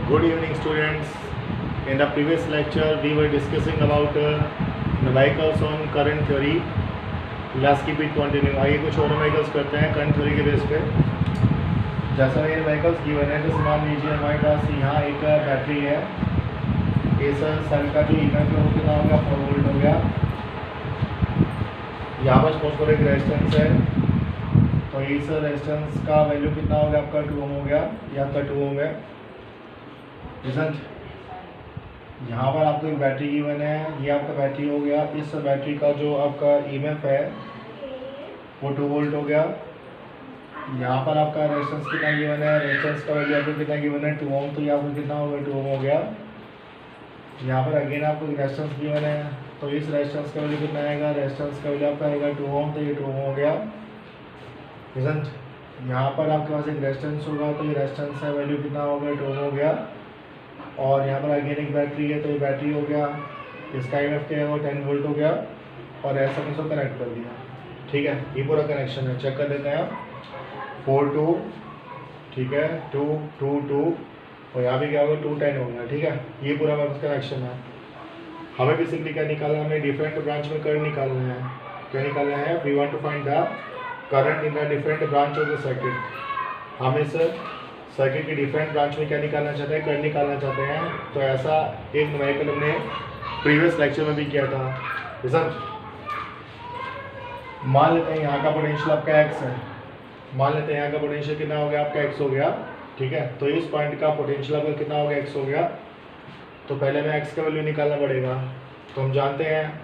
Good evening, students. In the previous lecture, we were discussing about the vehicles on current theory. Let's keep it continuing. आइए कुछ और vehicles करते हैं current theory के base पे. जैसा ये vehicles given है, जैसे मान लीजिए हमारे पास यहाँ एक बैटरी है. इस सेल का जो EMF है वो कितना होगा, 4 वोल्ट हो गया. यहाँ पर सपोज करो एक रेजिस्टेंस है, तो इस रेजिस्टेंस का वैल्यू कितना हो गया आपका 2 ओम हो गया, ये आपका 2 ओम है. यहाँ पर आपको एक बैटरी गिवन है, ये आपका बैटरी हो गया. इस बैटरी का जो आपका EMF है वो 2 वोल्ट हो गया. यहाँ पर आपका रेजिस्टेंस कितना गिवन है, रेजिस्टेंस का वैल्यू आपको कितना गिवन है 2 ओम, तो यहाँ पर कितना होगा 2 ओम हो गया. यहाँ पर अगेन आपको रेजिस्टेंस गिवन है, तो इस रेजिस्टेंस का वैल्यू कितना आएगा, रेजिस्टेंस का वैल्यू आपका आएगा 2 ओम, तो ये 2 ओम हो गया. यहाँ पर आपके पास एक रेजिस्टेंस होगा, तो ये रेजिस्टेंस का वैल्यू कितना होगा 2 ओम हो गया. और यहाँ पर अगेन एक बैटरी है, तो ये बैटरी हो गया. इसका EMF क्या है वो 10 वोल्ट हो गया. और ऐसा इसको कनेक्ट कर दिया. ठीक है, ये पूरा कनेक्शन है. चेक कर लेते हैं आप. 4 2, ठीक है, 2 2 2, और यहाँ भी क्या होगा 2 10 हो गया. ठीक है, ये पूरा हमारे पास कनेक्शन है. हमें बेसिकली क्या निकालना है, हमें डिफरेंट ब्रांच में करंट निकालना है. क्या निकालना है, we want to find the current in the different branch of the circuit. हम इस सर्किट की डिफरेंट ब्रांच में क्या निकालना चाहते हैं, करंट निकालना चाहते हैं. तो ऐसा एक न्यूमेरिकल हमने प्रीवियस लेक्चर में भी किया था. मान लेते हैं यहाँ का पोटेंशियल आपका x है. मान लेते हैं यहाँ का पोटेंशियल कितना हो गया आपका x हो गया. ठीक है, तो इस पॉइंट का पोटेंशियल आपका कितना हो गया, x हो गया. तो पहले में x का वैल्यू निकालना पड़ेगा. तो हम जानते हैं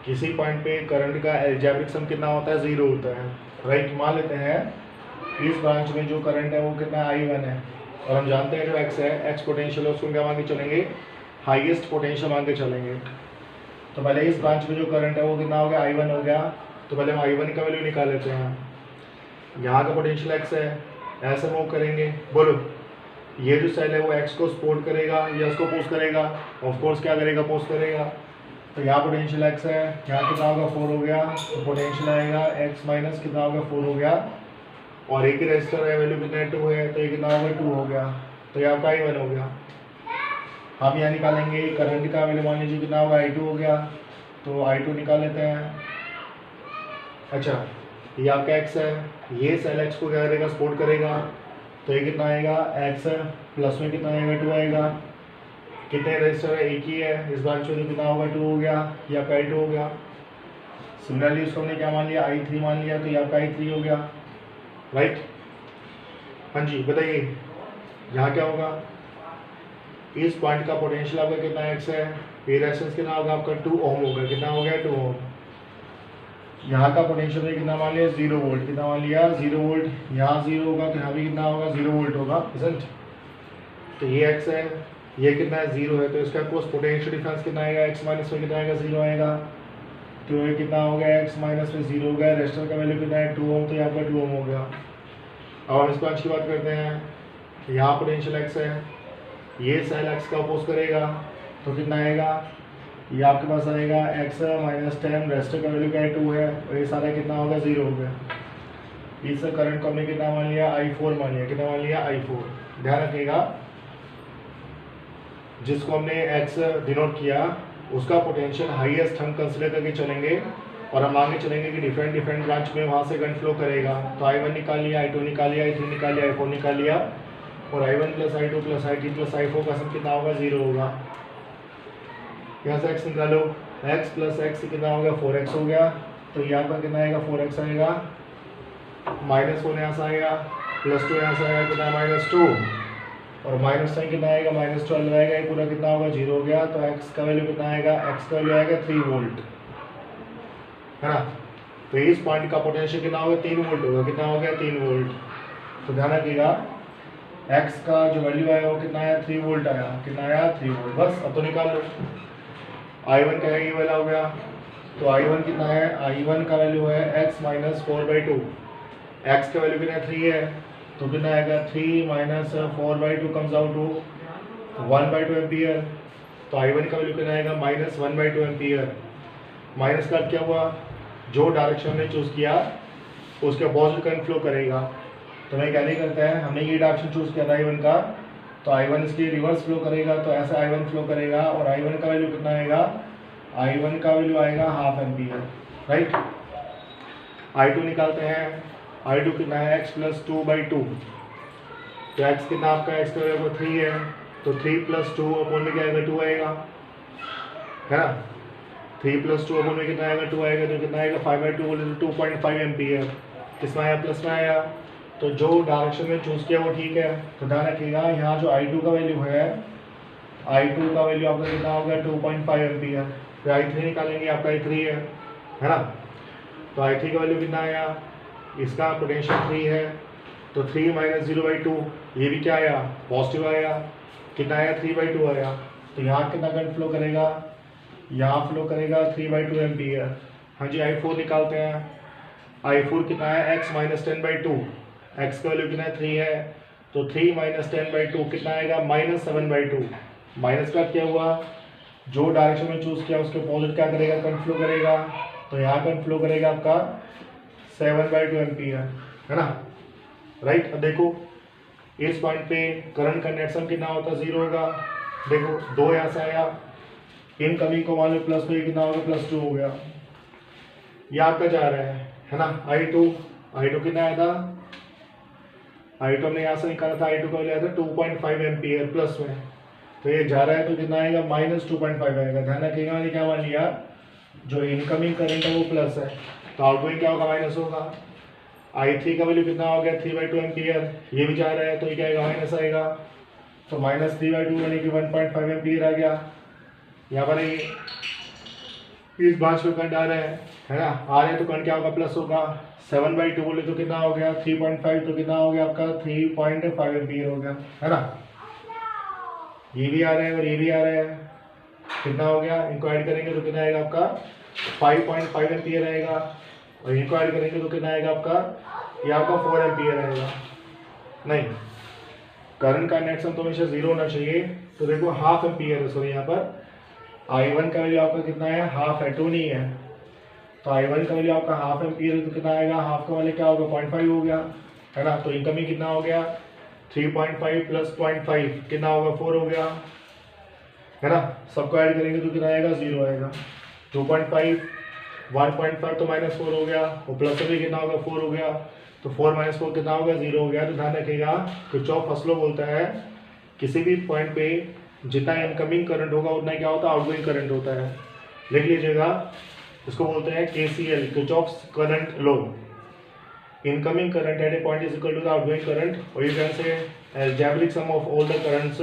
किसी पॉइंट पे करंट का अलजेब्रिक सम कितना होता है, 0 होता है. राइट, मान लेते हैं इस ब्रांच में जो करंट है वो कितना I1 है. और हम जानते हैं जो x है, x पोटेंशियल है, उसको क्या मान के चलेंगे, हाईएस्ट पोटेंशियल मान के चलेंगे. तो पहले इस ब्रांच में जो करंट है वो कितना हो गया, I1 हो गया. तो पहले हम I1 का वैल्यू निकाल लेते हैं. यहाँ का पोटेंशियल x है, ऐसे मूव करेंगे. बोलो, ये जो सेल है वो x को सपोर्ट करेगा या उसको पोस्ट करेगा, ऑफ कोर्स क्या करेगा, पोस्ट करेगा. तो यहाँ पोटेंशियल x है, यहाँ कितना होगा 4 हो गया. तो पोटेंशियल आएगा x माइनस कितना होगा 4 हो गया. और एक ही रजिस्टर है, वैल्यू कितना 2 है, तो ये कितना होगा 2 हो गया. तो ये आपका I1 हो गया. हम यहाँ निकालेंगे करंट का वैल्यू, मान लीजिए कितना होगा I2 हो गया. तो I2 निकाल लेते हैं. अच्छा, ये आपका x है, ये सेल x को क्या करेगा, सपोर्ट करेगा. तो ये कितना आएगा, x प्लस में कितना आएगा 2 आएगा. कितने रजिस्टर है, एक ही है. इस ब्रांच में कितना होगा 2 हो गया, ये आपका I2 हो गया. सिमिलरली उसको हमने क्या मान लिया, I3 मान लिया, तो ये आपका I3 हो गया. राइट. हाँ जी, बताइए यहाँ क्या होगा. इस पॉइंट का पोटेंशियल आपका कितना x है, ये रेजिस्टेंस कितना होगा आपका 2 ओम होगा. कितना हो गया 2 ओम. यहाँ का पोटेंशियल है कितना मान लिया 0 वोल्ट. कितना मान लिया 0 वोल्ट. यहाँ 0 होगा तो यहाँ भी कितना होगा 0 वोल्ट होगा. तो ये x है, ये कितना है 0 है. तो इसका कोस पोटेंशियल डिफरेंस कितना आएगा, x माइनस में कितना आएगा 0 आएगा. तो ये कितना हो गया, x माइनस में 0 हो गया. रेजिस्टर का वैल्यू कितना है 2 ओम, तो यहाँ पर 2 ओम हो गया. अब हम इस ब्रांच की बात करते हैं. यहाँ पोटेंशियल x है, ये सेल x का अपोज करेगा, तो कितना आएगा, ये आपके पास आएगा x माइनस 10. रेजिस्टर का वैल्यू क्या है 2 है, और ये सारा कितना होगा 0 हो गया. इस करंट को हमने कितना मान लिया, I4 मान लिया. कितना मान लिया I4. ध्यान रखिएगा, जिसको हमने x डिनोट किया उसका पोटेंशियल हाईएस्ट हम कंसिडर करके चलेंगे. और हम आगे चलेंगे कि डिफरेंट ब्रांच में वहाँ से करंट फ्लो करेगा. तो I1 निकाल लिया, I2 निकाल लिया, I3 निकाल लिया, I4 निकाल लिया. और I1 plus I2 plus I3 plus I4 का सब कितना होगा 0 होगा. यहाँ से x निकालो, x प्लस x कितना होगा 4x हो गया. तो यहाँ पर कितना आएगा 4x आएगा. माइनस 4 यहाँ से आएगा, प्लस 2 यहाँ से आएगा, कितना माइनस 2. और माइनस साइन कितना आएगा, माइनस 12 आएगा. ये पूरा कितना होगा 0 हो गया. तो x का वैल्यू कितना आएगा, x का वैल्यू आएगा 3 वोल्ट, है ना. तो इस पॉइंट का पोटेंशियल कितना होगा 3 वोल्ट होगा. कितना हो गया 3 वोल्ट. तो ध्यान रखिएगा, x का जो वैल्यू आया वो कितना आया 3 वोल्ट आया. कितना आया 3 वोल्ट. बस अब तो निकाल लो. I1 का ये वाला हो गया. तो I1 कितना है, I1 का वैल्यू है x माइनस 4/2. x का वैल्यू कितना 3 है, तो कितना आएगा 3 minus 4/2 comes out to 1/2 ampere. तो I1 का वैल्यू कितना आएगा माइनस 1/2 एम्पियर. माइनस का क्या हुआ, जो डायरेक्शन हमने चूज़ किया उसके अपोजिट करंट फ्लो करेगा. तो मैं क्या नहीं करता है, हमने ये डायरेक्शन चूज़ किया था I1 का, तो I1 इसकी रिवर्स फ्लो करेगा, तो ऐसा I1 फ्लो करेगा और I1 का वैल्यू कितना आएगा, I1 का वैल्यू आएगा हाफ एम्पियर, राइट। I2 निकालते हैं, I2 कितना है x प्लस 2/2, तो x कितना आपका, x का वैल्यू 3 है, तो 3 प्लस 2 अपॉन में क्या आएगा, 2 आएगा, है ना। 3 प्लस 2 अपॉन में कितना आएगा, 2 आएगा, तो कितना आएगा 5/2 बोले तो 2.5 एम्पियर, किसमें आया, प्लस में आया। तो जो डायरेक्शन में चूज़ किया वो ठीक है। तो ध्यान रखिएगा यहाँ जो I2 का वैल्यू है, I2 का वैल्यू आपका कितना होगा 2.5 एम्पियर। फिर I3 निकालेंगे, आपका I3 है ना। तो I3 का वैल्यू कितना आया, इसका पोटेंशियल 3 है, तो 3 माइनस 0/2, ये भी क्या आया, पॉजिटिव आया, कितना आया 3/2 आया। तो यहाँ कितना करंट फ्लो करेगा, यहाँ फ्लो करेगा 3/2 एम्पियर। हाँ जी, I4 निकालते हैं, I4 कितना है, x माइनस 10/2, x का वैल्यू कितना है 3 है, तो 3 माइनस 10/2 कितना आएगा, माइनस 7/2। माइनस का क्या हुआ, जो डायरेक्शन में चूज किया उसके अपोजिट क्या करेगा, करंट फ्लो करेगा, तो यहाँ करंट फ्लो करेगा आपका 7/2 एम्पियर, है ना, राइट। अब देखो इस पॉइंट पे करंट का नेट सम कितना होता है, 0 होगा। देखो 2 यहाँ से आया, इनकमिंग को मान लो प्लस, तो ये कितना होगा, +2 हो गया। ये आपका जा रहा है ना, I2 कितना आया था, I2 हमने यहाँ से निकाला था, I2 का वैल्यू आया था 2.5 एम्पियर प्लस में, तो ये जा रहा है तो कितना आएगा, -2.5 आएगा। ध्यान रखिएगा मैंने क्या मान लिया, जो इनकमिंग करंट है वो प्लस है, तो आउटगोइंग क्या होगा, माइनस होगा। I3 का वैल्यू कितना हो गया, 3/2 एम्पियर, ये भी जा रहा है तो ये क्या आएगा, माइनस आएगा, तो -3/2 यानी कि 1.5 एम्पियर आ गया। यहाँ पर इस ब्रांच में करंट आ रहा है ना, आ रहे हैं तो करंट क्या होगा, प्लस होगा। 7/2 बोले तो कितना हो गया, 3.5, तो कितना हो गया आपका 3.5 एम्पियर हो गया, है ना। ये भी आ रहा है और ये भी आ रहा है, कितना हो गया, इनको ऐड करेंगे तो कितना आएगा आपका 5.5 एम्पियर आएगा, और इनको ऐड करेंगे तो कितना आएगा आपका, ये आपका 4 एम्पियर आएगा। नहीं, करंट का नेट सम तो हमेशा 0 होना चाहिए। तो देखो हाफ एम्पियर है, सॉरी यहाँ पर I1 का वैल्यू आपका कितना है, हाफ है, 2 नहीं है, तो I1 का वैल्यू आपका हाफ एम्पियर तो कितना आएगा, हाफ का वैल्यू क्या होगा, 0.5 हो गया, है ना। तो इनकमिंग कितना हो गया, 3.5 प्लस 0.5 कितना होगा, 4 हो गया, है ना। सबको ऐड करेंगे तो कितना आएगा, 0 आएगा। 2.5 1.5 तो -4 हो गया, और प्लस में कितना होगा, 4 हो गया, तो 4 - 4 कितना होगा, 0 हो गया। तो ध्यान रखिएगा किरचॉफ फर्स्ट लॉ बोलता है किसी भी पॉइंट पे जितना इनकमिंग करंट होगा उतना क्या होता है, आउटगोइंग करंट होता है। लिख लीजिएगा, इसको बोलते हैं KCL, Kirchhoff's current law. Incoming current at a point is equal to the outgoing current, और you can say algebraic sum of all the currents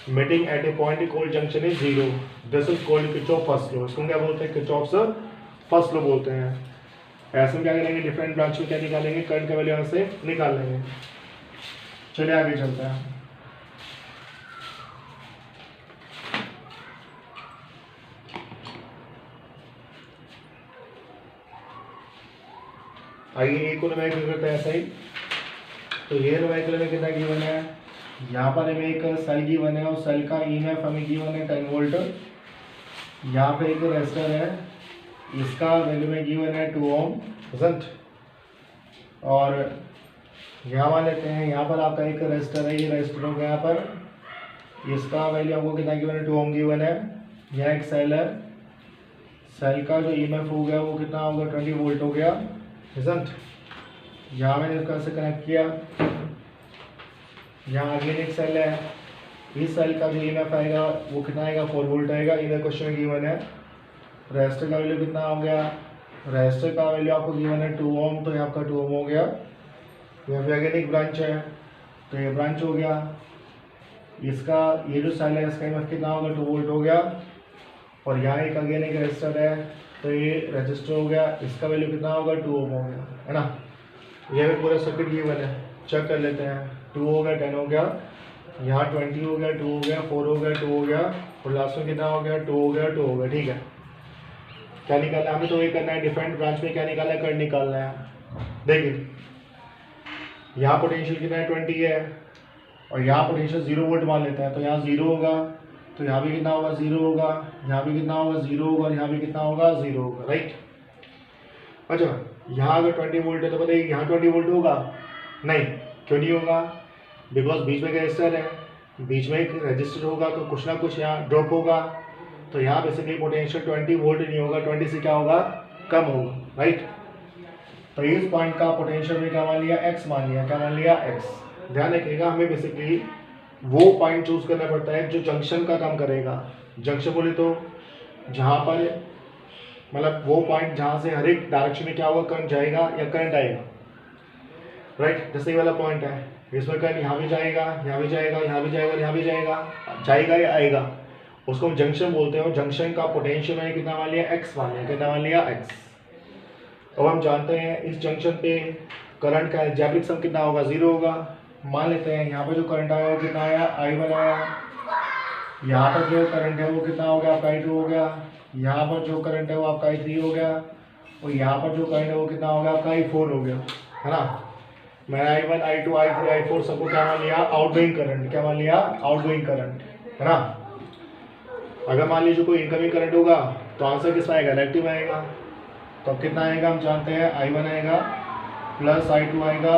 meeting at a point called junction is 0. This is called Kirchhoff first law. इसको क्या बोलते हैं, Kirchhoff's first law बोलते हैं। ऐसे में क्या करेंगे, डिफरेंट ब्रांच में क्या निकालेंगे, करंट का वैल्यू यहाँ से निकाल लेंगे। चलिए आगे चलते हैं। आइए एक को न्यूमेरिकल करते हैं ऐसा ही। तो ये न्यूमेरिकल में कितना गिवन है, यहाँ पर हमें एक सेल गिवन है और सेल का ईएमएफ हमें गिवन है 10 वोल्ट। यहाँ पे एक रेजिस्टर है, इसका वैल्यू में गिवन है 2 ओम, और यहाँ मान लेते हैं यहाँ पर आपका एक रेजिस्टर है, ये रेजिस्टर होगा यहाँ पर, इसका वैल्यू आपको कितना गिवन है, 2 ओम गिवन है। यहाँ एक सेल है, सेल का जो ईएमएफ हो गया वो कितना होगा, 20 वोल्ट हो गया। यहाँ मैंने इसका से कनेक्ट किया, यहाँ अगेन एक सेल है, इस सेल का जो ईएमएफ आएगा वो कितना आएगा, 4 वोल्ट आएगा। इधर क्वेश्चन में गिवन है रेजिस्टर का वैल्यू कितना हो गया, रेजिस्टर का वैल्यू आपको गिवन है 2 ओम, तो ये आपका 2 ओम हो गया। यहाँ पे अगेन एक ब्रांच है, तो ये ब्रांच हो गया, इसका ये जो सेल है इसका ईएमएफ कितना होगा, 2 वोल्ट हो गया। और यहाँ एक अगेन एक रेजिस्टर है, तो ये रजिस्टर हो गया, इसका वैल्यू कितना होगा, 2 ओम हो गया, है ना। ये भी पूरा सर्किट गिवन है, चेक कर लेते हैं। 2 हो गया, 10 हो गया, यहाँ 20 हो गया, 2 हो गया, 4 हो गया, 2 हो गया, और लास्ट में कितना हो गया, 2 हो गया, 2 हो गया। ठीक है, क्या निकालना है हमें, तो ये करना है डिफरेंट ब्रांच में क्या निकालना है, करंट निकालना है। देखिए यहाँ पोटेंशियल कितना है, 20 है, और यहाँ पोटेंशियल 0 वोल्ट मान लेते हैं, तो यहाँ 0 होगा, तो यहाँ भी कितना होगा, 0 होगा, यहाँ भी कितना होगा, 0 होगा, और यहाँ भी कितना होगा, 0 होगा, राइट। अच्छा, यहाँ अगर 20 वोल्ट है तो बताइए यहाँ 20 वोल्ट होगा, नहीं, क्यों नहीं होगा, बिकॉज बीच में रेजिस्टर है, बीच में एक रजिस्टर होगा तो कुछ ना कुछ यहाँ ड्रॉप होगा, तो यहाँ बेसिकली पोटेंशियल 20 वोल्ट नहीं होगा, 20 से क्या होगा, कम होगा, राइट। तो इस पॉइंट का पोटेंशियल में क्या मान लिया, एक्स मान लिया, क्या मान लिया, एक्स। ध्यान रखिएगा हमें बेसिकली वो पॉइंट चूज करना पड़ता है जो जंक्शन का काम करेगा। जंक्शन बोले तो जहाँ पर मतलब वो पॉइंट जहाँ से हर एक डायरेक्शन में क्या होगा, करंट जाएगा या करंट आएगा, राइट। जैसे ये वाला पॉइंट है, इसमें करंट यहाँ भी जाएगा, यहाँ भी जाएगा, यहाँ भी जाएगा, यहाँ भी जाएगा, जाएगा या आएगा, उसको हम जंक्शन बोलते हैं। जंक्शन का पोटेंशियल मैंने कितना मान लिया, एक्स मान लिया, कितना मान लिया, एक्स। अब हम जानते हैं इस जंक्शन पे करंट का अलजेब्रिक सम कितना होगा, 0 होगा। मान लेते हैं यहाँ पर जो करंट आया वो कितना आया, I1 आया। यहाँ पर जो करंट है वो कितना हो गया, आपका I2 हो गया। यहाँ पर जो करंट है वो आपका I3 हो गया, और यहाँ पर जो करंट है वो कितना हो गया, आपका I4 हो गया, है ना। मैंने I1, I2, I3, I4 सबको क्या मान लिया, आउटगोइंग करंट, क्या मान लिया, आउटगोइंग करंट, है ना। अगर मान लीजिए कोई इनकमिंग करंट होगा तो आंसर किस आएगा, नेगेटिव आएगा। तो अब कितना आएगा, हम जानते हैं I1 आएगा प्लस I2 आएगा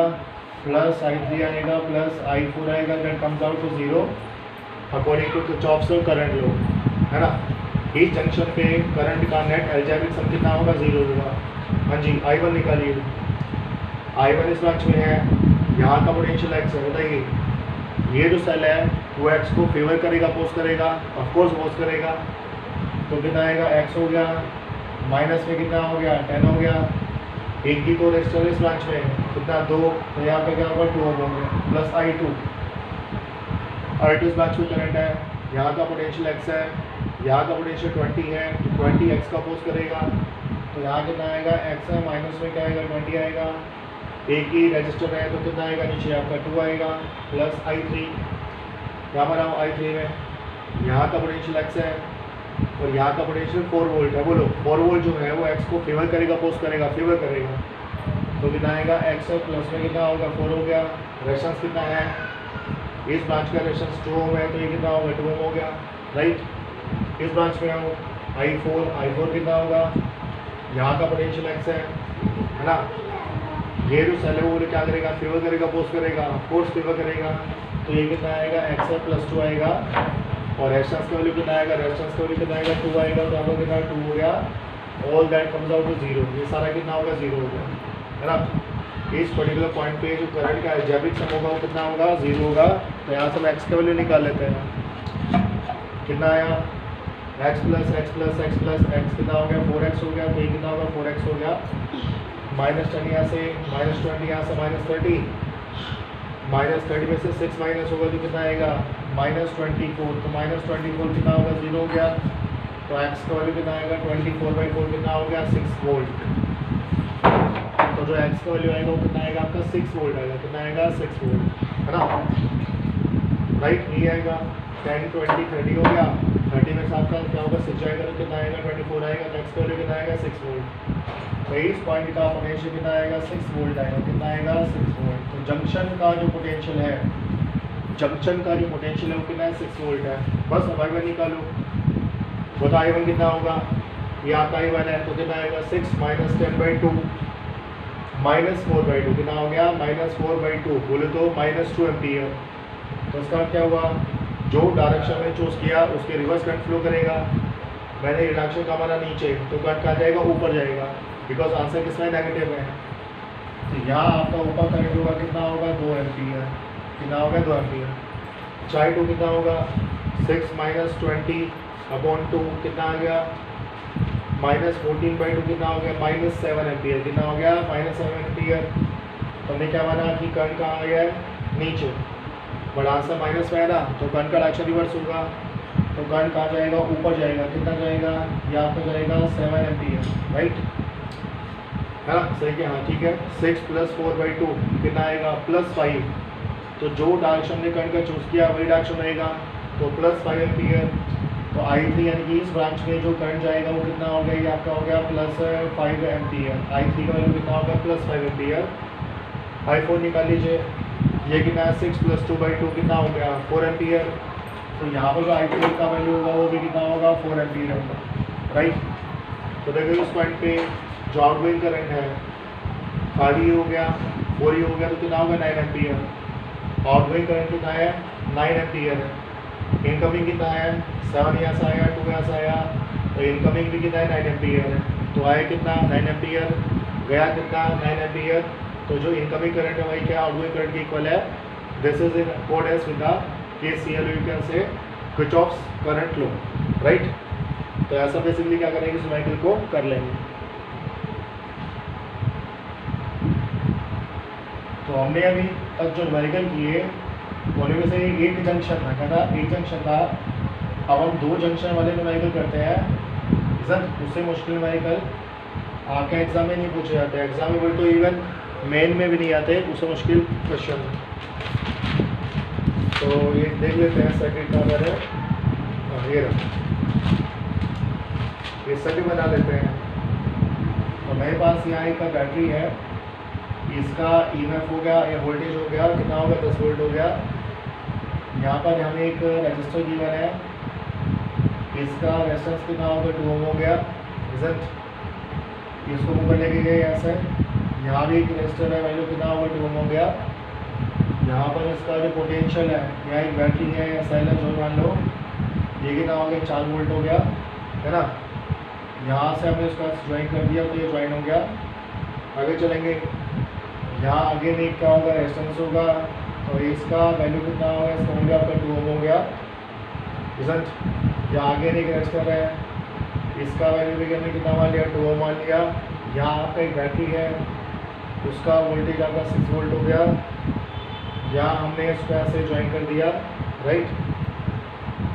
प्लस I3 आएगा प्लस I4 आएगा, that comes out to 0 according to Kirchhoff's current law, है ना। इस जंक्शन पे करंट का नेट अलजेब्रिक सम कितना होगा, 0 होगा। हाँ जी, I1 निकालिए। I1 इस ब्रांच में है, यहाँ का पोटेंशियल एक्स है, बताइए ये जो सेल है वो एक्स को फेवर करेगा, अपोज करेगा, ऑफकोर्स अपोज करेगा। तो कितना आएगा, एक्स हो गया, माइनस में कितना हो गया, 10 हो गया। एक की तो रेजिस्टर इस ब्रांच में कितना, 2, तो यहाँ पे क्या होगा, 2 होगा, प्लस I2 इस ब्रांच में करंट है, यहाँ का पोटेंशियल एक्स है, यहाँ का पोटेंशियल 20 है, 20 एक्स का अपोज करेगा, तो यहाँ कितना आएगा, एक्स है, माइनस में क्या आएगा, 20 आएगा। एक ही रजिस्टर है तो कितना आएगा, नीचे आपका 2 आएगा, प्लस I3, यहाँ पर आओ I3 में, यहाँ का पोटेंशियल एक्स है और यहाँ का पोटेंशियल 4 वोल्ट है। बोलो 4 वोल्ट जो है वो एक्स को फेवर करेगा, अपोज करेगा, फेवर करेगा, तो कितना आएगा, एक्स है, प्लस में कितना होगा, 4 हो गया। रेजिस्टेंस कितना है, इस ब्रांच का रेजिस्टेंस 2 ओम है, तो ये कितना होगा, 2 ओम हो गया, राइट। इस ब्रांच में आओ I4 कितना होगा, यहाँ का पोटेंशियल एक्स है ना। ये जो सेल है वो क्या करेगा, फेवर करेगा, अपोज करेगा, फोर्स फेवर करेगा, तो ये कितना आएगा, एक्स है, प्लस 2 आएगा। और रेजिस्टेंस का वैल्यू कितना आएगा, रेजिस्टेंस का वैल्यू कितना आएगा, 2 आएगा, तो आपका कितना 2 हो गया। All that comes out to 0, ये सारा कितना होगा, 0 हो गया, है ना। इस पर्टिकुलर पॉइंट पे जो करंट का अलजेब्रिक सम होगा वो कितना होगा, 0 होगा। तो यहाँ से हम एक्स का वैल्यू निकाल लेते हैं, कितना आया, x plus x plus x plus x कितना हो गया, 4x हो गया, तो ये कितना होगा, 4x हो गया। -10 यहाँ से, -20 यहाँ से, -30, -30 में से 6 माइनस होगा तो कितना आएगा, -24, तो -24 कितना होगा, 0 हो गया। तो एक्स का वैल्यू कितना आएगा, 24/4 कितना हो गया, 6 वोल्ट। तो जो एक्स का वैल्यू आएगा वो कितना आएगा, आपका 6 वोल्ट आएगा, कितना आएगा, 6 वोल्ट, है ना, राइट। ये आएगा 10, 20, 30 हो गया, 30 में से आपका क्या होगा, 6 आएगा, तो कितना आएगा, 24 आएगा। नेक्स्ट का वैल्यू कितना आएगा, 6 वोल्ट। तो इस पॉइंट का पोटेंशियल कितना आएगा, 6 वोल्ट आएगा, कितना आएगा, 6 वोल्ट। तो जंक्शन का जो पोटेंशियल है, जंक्शन का जो पोटेंशियल है वो कितना है, 6 वोल्ट है। बस अब I1 निकालो, बता I1 कितना होगा, ये आपका I1 है, तो कितना आएगा, 6 माइनस 10/2 -4/2 कितना हो गया, -4/2, बोले तो -2 एम्पियर। तो इसका क्या हुआ, जो डायरेक्शन में चूज किया उसके रिवर्स करंट फ्लो करेगा। मैंने डायरेक्शन का माना नीचे, तो करंट कहाँ जाएगा, ऊपर जाएगा, बिकॉज आंसर किसमें नेगेटिव है। तो यहाँ आपका ऊपर करंट होगा, कितना होगा, 2 एम्पियर, कितना होगा, 2 एम्पियर। चाहे 2 कितना होगा, 6 माइनस 20/2 कितना आ गया, -14/2 कितना हो गया, -7 एम्पियर, कितना हो गया, -7 एम्पियर। तो हमने क्या माना कि करंट कहाँ आ गया है, नीचे, बट आंसर माइनस में है ना, तो करंट का डायरेक्शन रिवर्स होगा, तो करंट कहाँ जाएगा, ऊपर जाएगा, कितना जाएगा, यहाँ पे जाएगा 7 एम्पियर, राइट, है ना, सही क्या, हाँ ठीक है। 6 + 4/2 कितना आएगा, +5। तो जो डायरेक्शन ने करंट का चूज किया वही डायरेक्शन रहेगा, तो +5 एम्पियर। तो I3 यानी कि इस ब्रांच में जो करंट जाएगा वो कितना हो गया, ये आपका हो गया +5 एम्पियर। I3 का वैल्यू कितना होगा, +5 एम्पियर। I4 निकाल लीजिए, ये कितना है, 6 + 2/2 कितना हो गया, 4 एम्पियर। तो यहाँ पर जो I3 का वैल्यू होगा वो भी कितना होगा, 4 एम्पियर होगा, राइट। तो देखो इस पॉइंट पे जो आउटगोइंग करंट है 5 हो गया, 4 हो गया, तो कितना होगा, 9 एम्पियर। आउटगोइंग करंट कितना है 9 एम्पियर है, इनकमिंग कितना है 7 यहाँ से आया 2 यहाँ से आया, तो इनकमिंग भी कितना है 9 एम्पियर है, तो आया कितना 9 एम्पियर, गया कितना 9 एम्पियर, तो जो इनकमिंग करंट है वही क्या आउटगोइंग करंट के इक्वल है। This is in accordance with the KCL, you can से किरचॉफ्स करंट लॉ, राइट। तो ऐसा बेसिकली क्या करेंगे, इस न्यूमेरिकल को कर लेंगे। तो हमने अभी तक जो न्यूमेरिकल किए उनमें से एक जंक्शन था, क्या था, एक जंक्शन था। अब हम 2 जंक्शन वाले न्यूमेरिकल करते हैं सर, उससे मुश्किल न्यूमेरिकल आपके एग्जाम में नहीं पूछे जाते, एग्जाम में बोले तो इवन मेन में भी नहीं आते, उससे मुश्किल क्वेश्चन। तो ये देख लेते हैं सर्किट का अगर है, ये रहा, ये सर्किट बना लेते हैं। तो मेरे पास यहाँ एक बैटरी है, इसका EMF हो गया, ये वोल्टेज हो गया, कितना हो गया 10 वोल्ट हो गया। यहाँ पर हमें एक रजिस्टर गिवन है, इसका रेजिस्टेंस कितना होगा 2 ओम हो गया, रिजल्ट इसको ऊपर लेके गए यहाँ से, यहाँ भी एक रजिस्टर है, वैल्यू कितना होगा 2 ओम हो गया। यहाँ पर इसका जो पोटेंशियल है, यहाँ एक बैटरी है या सेल है जो मान लो, ये कितना हो गया 4 वोल्ट हो गया, है ना। यहाँ से हमने इसका ज्वाइन कर दिया तो ये ज्वाइन हो गया। आगे चलेंगे, यहाँ आगे में क्या होगा रेजिस्टेंस होगा, तो इसका वैल्यू कितना होगा, इसका हो गया आपका 2 ओम हो गया, रिजल्ट। यहाँ आगे एक रेजिस्टर है, इसका वैल्यू भी हमने कितना मान लिया 2 ओम मान लिया। यहाँ आपका एक बैटरी है, उसका वोल्टेज आपका 6 वोल्ट हो गया, यहाँ हमने इसको ऐसे ज्वाइन कर दिया, राइट।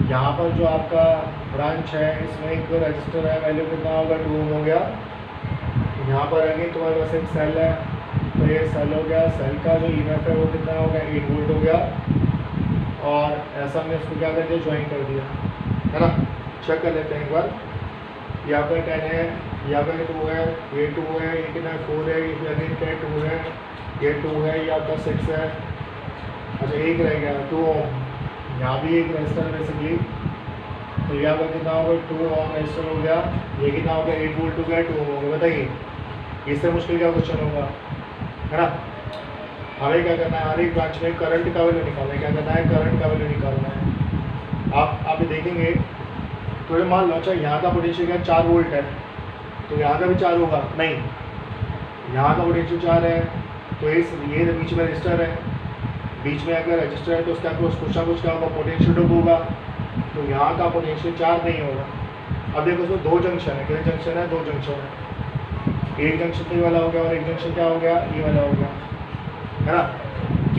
यहाँ पर जो आपका ब्रांच है इसमें एक रजिस्टर है, वैल्यू कितना होगा 2 ओम हो गया। यहाँ पर आगे तुम्हारे पास एक सेल है, तो ये सेल हो गया, सेल का जो EMF है वो कितना हो गया 8 वोल्ट हो गया, और ऐसा हमने इसको क्या कर दिया ज्वाइन कर दिया, है ना। चेक कर लेते हैं एक बार, ये आपका 10 है, ये आपका 2 है, ये 2 है, ये कितना 4 है, ये अगेन क्या 2 है, ये 2 है, ये आपका 6 है, अच्छा एक रह गया 2 ओम, यहाँ भी एक रेजिस्टर बेसिकली, तो ये आपका कितना होगा 2 ओम रेजिस्टर हो गया, ये कितना हो गया 8 वोल्ट हो गया, 2 ओम हो गया। बताइए इससे मुश्किल क्या क्वेश्चन होगा, है ना। हमें क्या करना है, हर एक ब्रांच में करंट का वैल्यू निकालना है, क्या करना है करंट का वैल्यू निकालना है। आप भी देखेंगे, तो मान लो अच्छा यहाँ का पोटेंशियल क्या 4 वोल्ट है, तो यहाँ का भी 4 होगा, नहीं यहाँ का पोटेंशियल 4 है, तो ये बीच में रजिस्टर है, बीच में अगर रजिस्टर है तो उसका कुछ ना कुछ क्या होगा पोटेंशियल ड्रॉप होगा, तो यहाँ का पोटेंशियल 4 नहीं होगा। अब देखो उसमें 2 जंक्शन है, कितने जंक्शन है 2 जंक्शन है, एक जंक्शन ये वाला हो गया और एक जंक्शन क्या हो गया ये वाला हो गया, है ना।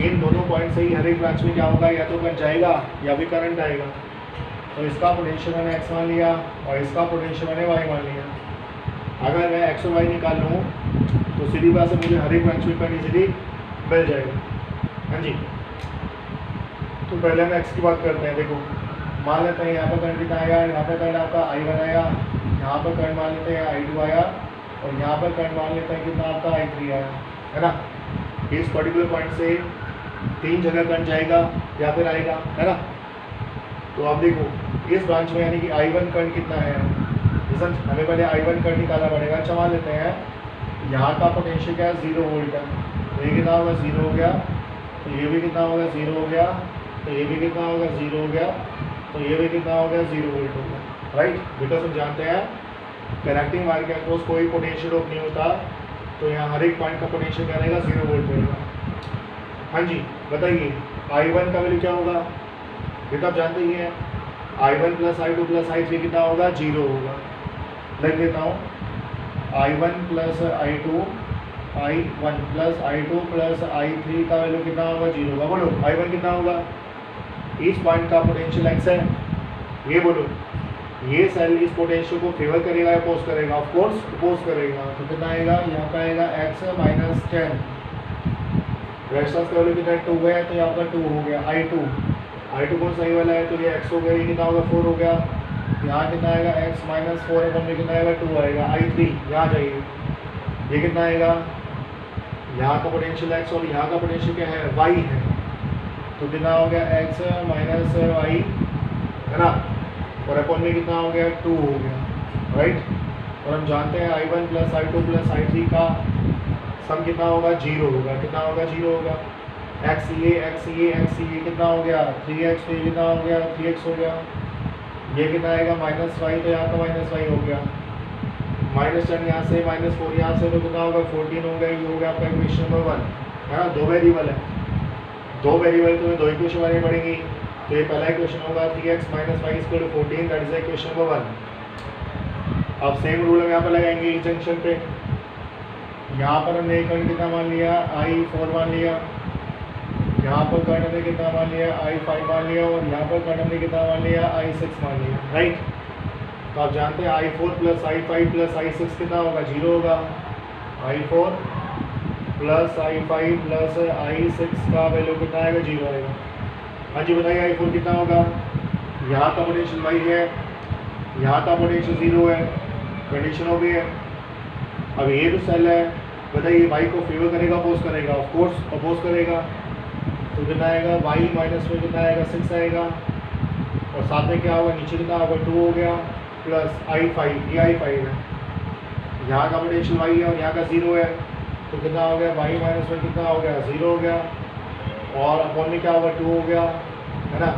इन दोनों पॉइंट से ही हर एक ब्रांच में क्या होगा, या तो करंट जाएगा या भी करंट आएगा। तो इसका पोटेंशियल मैंने x मान लिया और इसका पोटेंशियल मैंने y मान लिया। अगर मैं x और y निकाल लूँ तो सीधी बात से मुझे हर एक ब्रांच में करंट इजीली मिल जाएगा, हाँ जी। तो पहले हम x की बात करते हैं। देखो मान लेते हैं यहाँ पर करंट कितना आया, यहाँ पर करंट आपका I1 आया, यहाँ पर करंट मान लेते हैं I2 आया, और यहाँ पर करंट मान लेते हैं कितना आपका I3 आया, है ना। इस पर्टिकुलर पॉइंट से 3 जगह करंट जाएगा या फिर आएगा, है ना। तो आप देखो इस ब्रांच में यानी कि I1 करंट कितना है, हमें पहले I1 करंट निकालना पड़ेगा। अच्छा मान लेते हैं यहाँ का पोटेंशियल क्या है 0 वोल्ट है, तो ये कितना होगा 0 हो गया, तो ये भी कितना होगा 0 हो गया, तो ये भी कितना होगा 0 हो गया, तो ये भी कितना हो गया 0 वोल्ट हो गया, राइट। बिकॉज हम जानते हैं कनेक्टिंग वायर के अक्रॉस कोई पोटेंशियल ड्रॉप नहीं होता, तो यहाँ हर एक पॉइंट का पोटेंशियल क्या रहेगा 0 वोल्ट रहेगा। हाँ जी बताइए I1 का वैल्यू क्या होगा, ये तो आप जानते ही हैं I1 plus I2 plus I3 कितना होगा 0 होगा। लिख देता हूँ I1 plus I2 I1 plus I2 plus I3 का वैल्यू कितना होगा 0 होगा। बोलो I1 कितना होगा, इस पॉइंट का पोटेंशियल x है, ये बोलो ये सेल इस पोटेंशियल को फेवर करेगा या अपोज करेगा, ऑफ कोर्स अपोज करेगा, तो कितना आएगा यहाँ का आएगा x माइनस 10, रेजिस्टेंस का वैल्यू कितना 2 है, तो यहाँ पर 2 हो गया I2 कौन सही वाला है, तो ये x हो गया, ये कितना होगा 4 हो गया, यहाँ कितना आएगा x माइनस 4 अपन में कितना आएगा 2 आएगा। I3 यहाँ जाइए, ये कितना आएगा, यहाँ का पोटेंशियल x और यहाँ का पोटेंशियल क्या है y है, तो कितना हो गया x माइनस y, है ना, और अपन में कितना हो गया 2 हो गया, राइट। और हम जानते हैं I1 plus I2 plus I3 का सम कितना होगा 0 होगा, कितना होगा 0 होगा, एक्स ये कितना हो गया 3x, तो ये कितना हो गया 3x हो गया। ये कितना आएगा -y, तो यहाँ का -y हो गया। -10 यहाँ से, -4 यहाँ से, तो कितना होगा 14 हो गया। ये हो गया आपका इक्वेशन नंबर 1, है ना। दो वेरिएबल है, दो वेरिएबल तो दो इक्वेशन बनानी पड़ेगी। तो ये पहला इक्वेशन होगा 3x - y = 14, that is equation number 1। अब सेम रूल हम यहाँ पर लगाएंगे इस जंक्शन पे। यहाँ पर हमने करंट कितना मान लिया I4 मान लिया, यहाँ पर करंट हमने कितना मान लिया I5 मान लिया, और यहाँ पर करंट हमने कितना मान लिया I6 मान लिया, राइट। तो आप जानते हैं I4 + I5 + I6 कितना होगा 0 होगा। I4 + I5 + I6 का वैल्यू कितना आएगा 0 आएगा। हाँ जी बताइए I4 कितना होगा। यहाँ का पोटेंशियल y है, यहाँ का पोटेंशियल 0 है, कंडीशन हो गई है। अब ये जो सेल है बताइए y को फेवर करेगा अपोज करेगा, ऑफ कोर्स अपोज करेगा। तो कितना आएगा y माइनस में कितना आएगा 6 आएगा, और साथ में क्या होगा नीचे कितना होगा 2 हो गया, प्लस I5, ये I5 है। यहाँ का पोटेंशियल y है और यहाँ का 0 है, तो कितना हो गया y माइनस में कितना हो गया 0 हो गया, और अपॉन में क्या होगा 2 हो गया, है ना।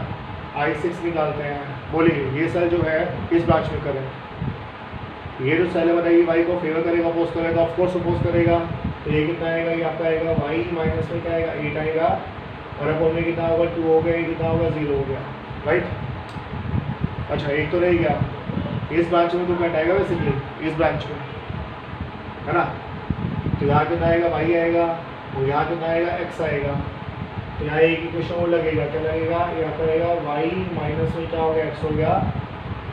I6 निकालते हैं। बोलिए ये सेल जो है इस ब्रांच में करें, ये जो सेल है बताइए y को फेवर करेगा अपोज करेगा, ऑफ कोर्स अपोज करेगा। तो ये कितना आएगा, ये आपका आएगा y माइनस में क्या आएगा 8 आएगा, और अपॉन में कितना होगा 2 हो गया, ये कितना होगा 0 हो गया, राइट। अच्छा एक तो रह गया, इस ब्रांच में तो करंट आएगा बेसिकली, इस ब्रांच में, है ना। तो यहाँ कितना आएगा y आएगा, और यहाँ कितना आएगा x आएगा। तो यहाँ एक इक्वेशन और लगेगा, क्या लगेगा, यहाँ पर आएगा y माइनस में क्या हो गया x हो गया,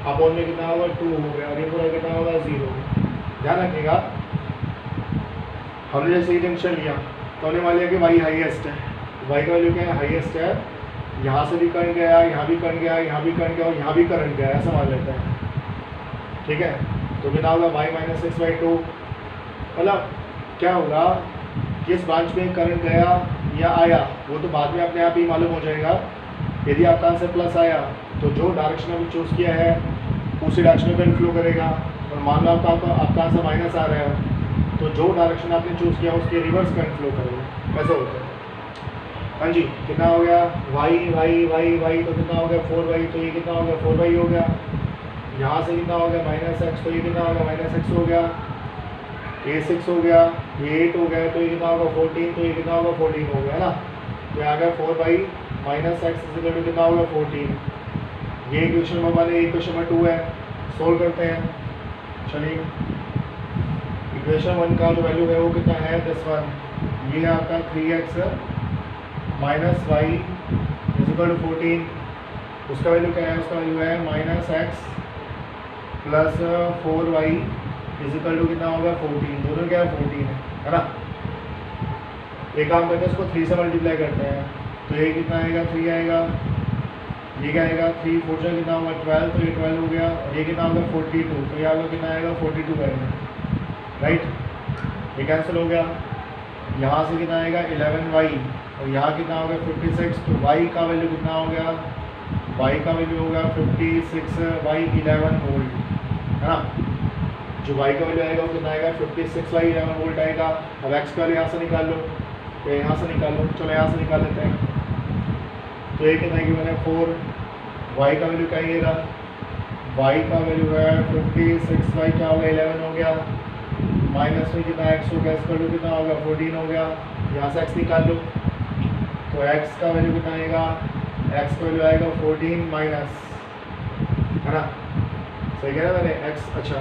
अपॉन में कितना होगा 2 हो गया, और ये पूरा कितना होगा 0। ध्यान रखिएगा, हमने जैसे ही जंक्शन लिया तो हमने मान लिया कि y हाईएस्ट है, y का वैल्यू क्या है हाईएस्ट है। यहाँ से भी करंट गया, यहाँ भी करंट गया, यहाँ भी करंट गया, और यहाँ भी करंट गया, ऐसा मान लेते हैं, ठीक है। तो कितना होगा y - 6/2, मतलब क्या होगा किस ब्रांच में करंट गया या आया वो तो बाद में अपने आप ही मालूम हो जाएगा। यदि आपका आंसर प्लस आया तो जो डायरेक्शन आपने चूज़ किया है उसी डायरेक्शन में करंट फ्लो करेगा, और मान लो आपका आंसर माइनस आ रहा है तो जो डायरेक्शन आपने चूज़ किया उसके रिवर्स करंट फ्लो करेगा, ऐसा होता है। हाँ जी कितना हो गया y तो कितना हो गया 4y, तो ये कितना हो गया 4y हो गया। यहाँ से कितना हो गया -x, तो ये कितना हो गया -x हो गया, ये 6 हो गया, ये 8 हो गया, तो ये कितना होगा 14, तो ये कितना होगा 14 हो गया ना। तो यहाँ गया 4y - x = कितना होगा 14। ये इक्वेशन नंबर 1 है, इक्वेशन नंबर 2 है, सोल्व करते हैं। चलिए इक्वेशन 1 का जो वैल्यू है वो कितना है 10, ये है आपका 3x - y = 14। उसका वैल्यू क्या है, उसका वैल्यू है -x + 4y = कितना होगा 14, दोनों क्या है 14 है ना। एक काम करते हैं इसको 3 से मल्टीप्लाई करते हैं, तो ये कितना आएगा 3 आएगा, ये क्या आएगा 3 4 से कितना होगा 12, तो ये 12 हो गया, और ये कितना होगा 42, तो ये आपका कितना आएगा 42 आएगा, राइट। ये कैंसिल हो गया, यहाँ से कितना आएगा 11y, और यहाँ कितना होगा 56, तो y का वैल्यू कितना हो गया, y का वैल्यू हो गया 56/11 वोल्ट, है ना। जो y का वैल्यू आएगा वो कितना आएगा 56/11 वोल्ट आएगा। अब x का वैल्यू यहाँ से निकाल लो, या यहाँ से निकाल लो, चलो यहाँ से निकाल लेते हैं। तो ये कितना है कि मैंने 4, y का वैल्यू क्या है, y का वैल्यू है 56 क्या हो गया 11 हो गया, माइनस में कितना x हो गया, इसका वैल्यू कितना होगा 14 हो गया, यहाँ से x निकाल लो। तो x का वैल्यू कितना आएगा, x का वैल्यू आएगा 14 माइनस, है ना। सही कह रहा मैंने x, अच्छा